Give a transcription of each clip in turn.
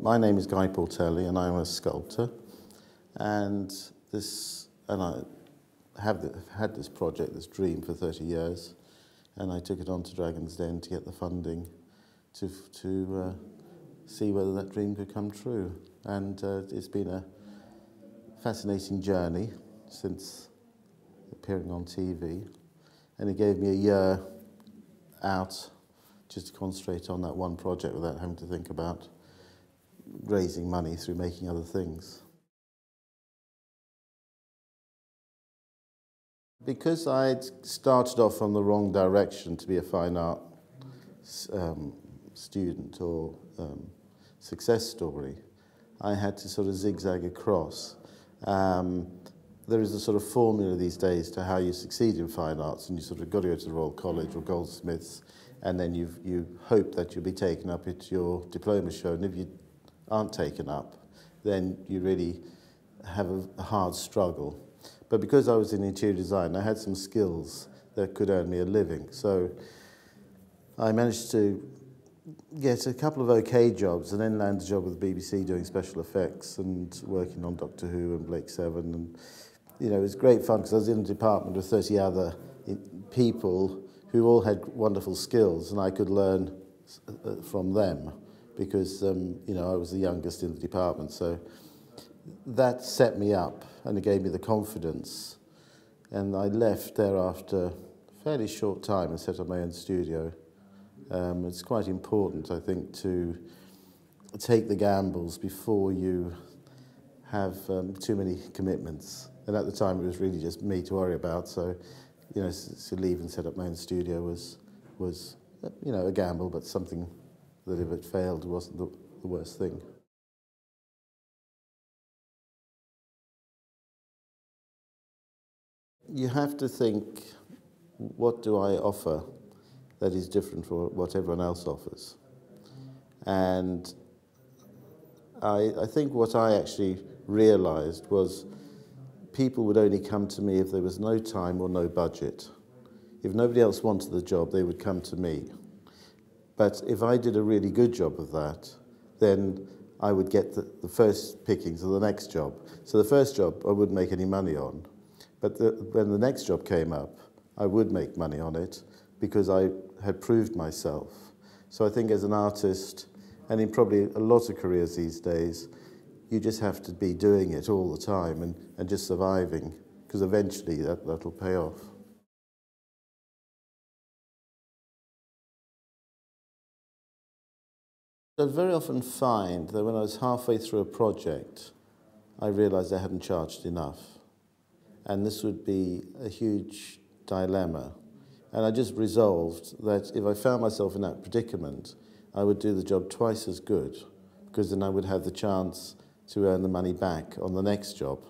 My name is Guy Portelli and I'm a sculptor, and I have had this project, this dream, for 30 years, and I took it on to Dragon's Den to get the funding to see whether that dream could come true. And it's been a fascinating journey since appearing on TV, and it gave me a year out just to concentrate on that one project without having to think about raising money through making other things. Because I'd started off from the wrong direction to be a fine art student or success story, I had to sort of zigzag across. There is a sort of formula these days to how you succeed in fine arts, and you sort of got to go to the Royal College or Goldsmiths, and then you hope that you'll be taken up at your diploma show, and if you aren't taken up, then you really have a hard struggle. But because I was in interior design, I had some skills that could earn me a living. So I managed to get a couple of okay jobs and then land a job with the BBC doing special effects and working on Doctor Who and Blake Seven. And it was great fun because I was in a department with 30 other people who all had wonderful skills, and I could learn from them because I was the youngest in the department. So that set me up and it gave me the confidence. And I left there after a fairly short time and set up my own studio. It's quite important, I think, to take the gambles before you have too many commitments. And at the time, it was really just me to worry about. So, to leave and set up my own studio was a gamble, but something that, if it failed, wasn't the worst thing. You have to think, what do I offer that is different from what everyone else offers? And I think what I actually realised was people would only come to me if there was no time or no budget. If nobody else wanted the job, they would come to me. But if I did a really good job of that, then I would get the first pickings of the next job. So the first job I wouldn't make any money on. But when the next job came up, I would make money on it because I had proved myself. So I think as an artist, and in probably a lot of careers these days, you just have to be doing it all the time and just surviving, because eventually that'll pay off. I very often find that when I was halfway through a project, I realised I hadn't charged enough. And this would be a huge dilemma. And I just resolved that if I found myself in that predicament, I would do the job twice as good, because then I would have the chance to earn the money back on the next job.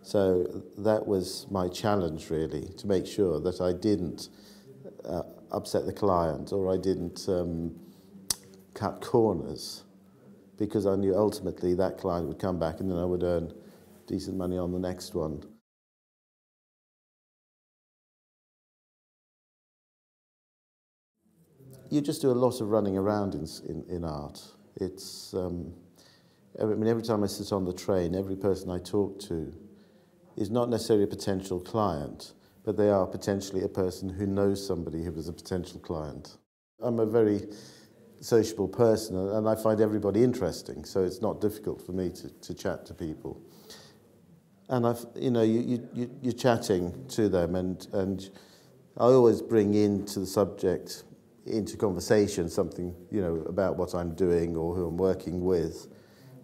So that was my challenge, really, to make sure that I didn't upset the client or I didn't cut corners, because I knew ultimately that client would come back and then I would earn decent money on the next one. You just do a lot of running around in art. It's, every time I sit on the train, every person I talk to is not necessarily a potential client, but they are potentially a person who knows somebody who was a potential client. I'm a very sociable person, and I find everybody interesting, so it's not difficult for me to chat to people. And you're chatting to them, and I always bring into the subject, into conversation, something about what I'm doing or who I'm working with,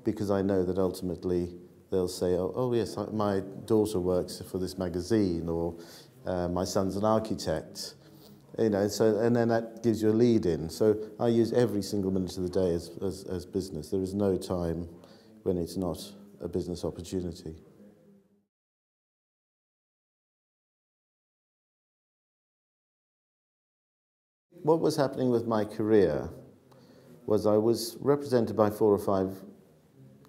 because I know that ultimately they'll say, oh yes, my daughter works for this magazine, or my son's an architect, and then that gives you a lead in. So I use every single minute of the day as business. There is no time when it's not a business opportunity. What was happening with my career was I was represented by 4 or 5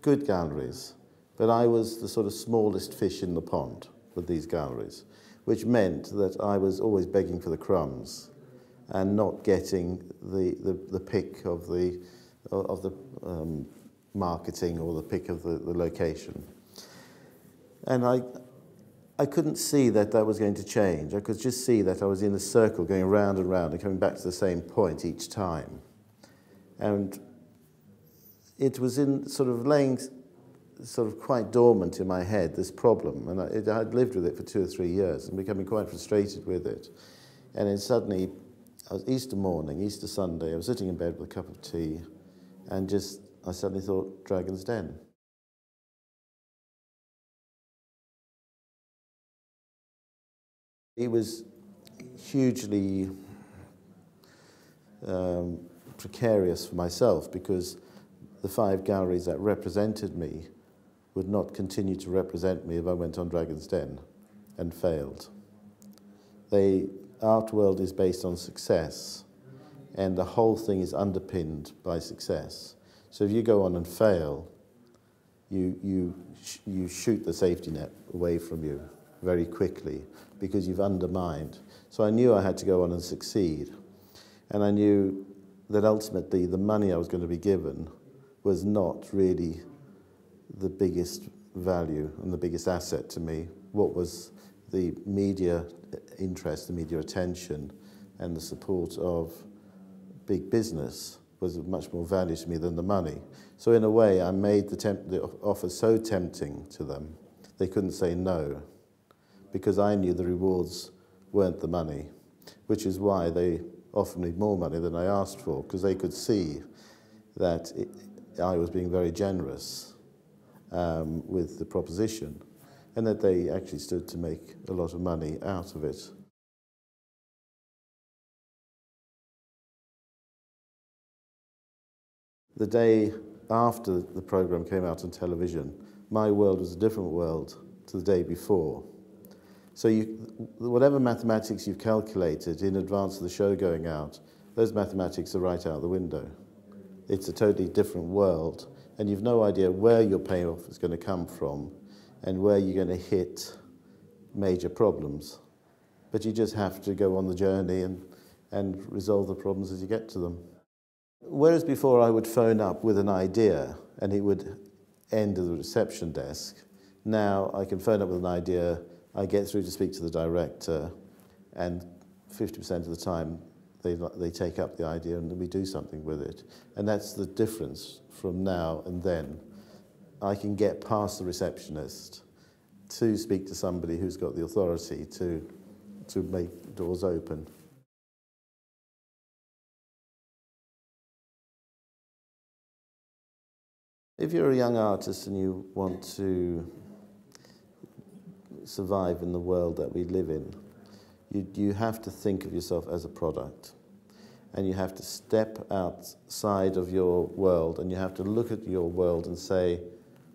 good galleries, but I was the sort of smallest fish in the pond with these galleries, which meant that I was always begging for the crumbs and not getting the pick of the marketing or the pick of the location. And I couldn't see that that was going to change. I could just see that I was in a circle going round and round and coming back to the same point each time. And it was in sort of laying sort of quite dormant in my head, this problem. And I'd lived with it for 2 or 3 years and becoming quite frustrated with it. And then suddenly, it was Easter morning, Easter Sunday, I was sitting in bed with a cup of tea, and I suddenly thought, Dragon's Den. It was hugely precarious for myself because the 5 galleries that represented me would not continue to represent me if I went on Dragon's Den and failed. The art world is based on success, and the whole thing is underpinned by success. So if you go on and fail, you shoot the safety net away from you very quickly because you've undermined. So I knew I had to go on and succeed. And I knew that ultimately the money I was going to be given was not really the biggest value and the biggest asset to me. What was the media interest, the media attention, and the support of big business was of much more value to me than the money. So in a way, I made the offer so tempting to them, they couldn't say no, because I knew the rewards weren't the money, which is why they offered me more money than I asked for, because they could see that I was being very generous with the proposition, and that they actually stood to make a lot of money out of it. The day after the programme came out on television, my world was a different world to the day before. So whatever mathematics you've calculated in advance of the show going out, those mathematics are right out the window. It's a totally different world, and you've no idea where your payoff is going to come from and where you're going to hit major problems. But you just have to go on the journey and resolve the problems as you get to them. Whereas before I would phone up with an idea and it would end at the reception desk, now I can phone up with an idea, I get through to speak to the director, and 50% of the time they take up the idea and we do something with it. And that's the difference from now and then. I can get past the receptionist to speak to somebody who's got the authority to make doors open. If you're a young artist and you want to survive in the world that we live in, you have to think of yourself as a product. And you have to step outside of your world and you have to look at your world and say,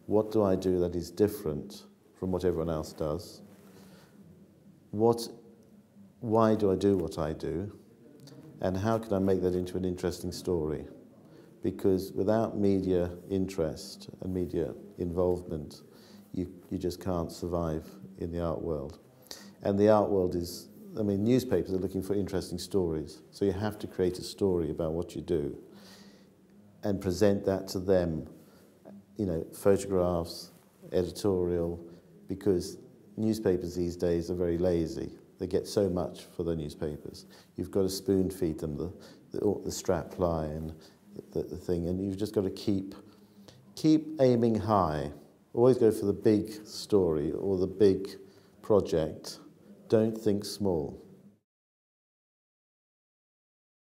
what do I do that is different from what everyone else does? Why do I do what I do? And how can I make that into an interesting story? Because without media interest and media involvement, you just can't survive in the art world. And the art world is, I mean, newspapers are looking for interesting stories. So you have to create a story about what you do and present that to them, you know, photographs, editorial, because newspapers these days are very lazy. They get so much for the newspapers. You've got to spoon feed them the strap line, the thing, and you've just got to keep aiming high. Always go for the big story or the big project. Don't think small.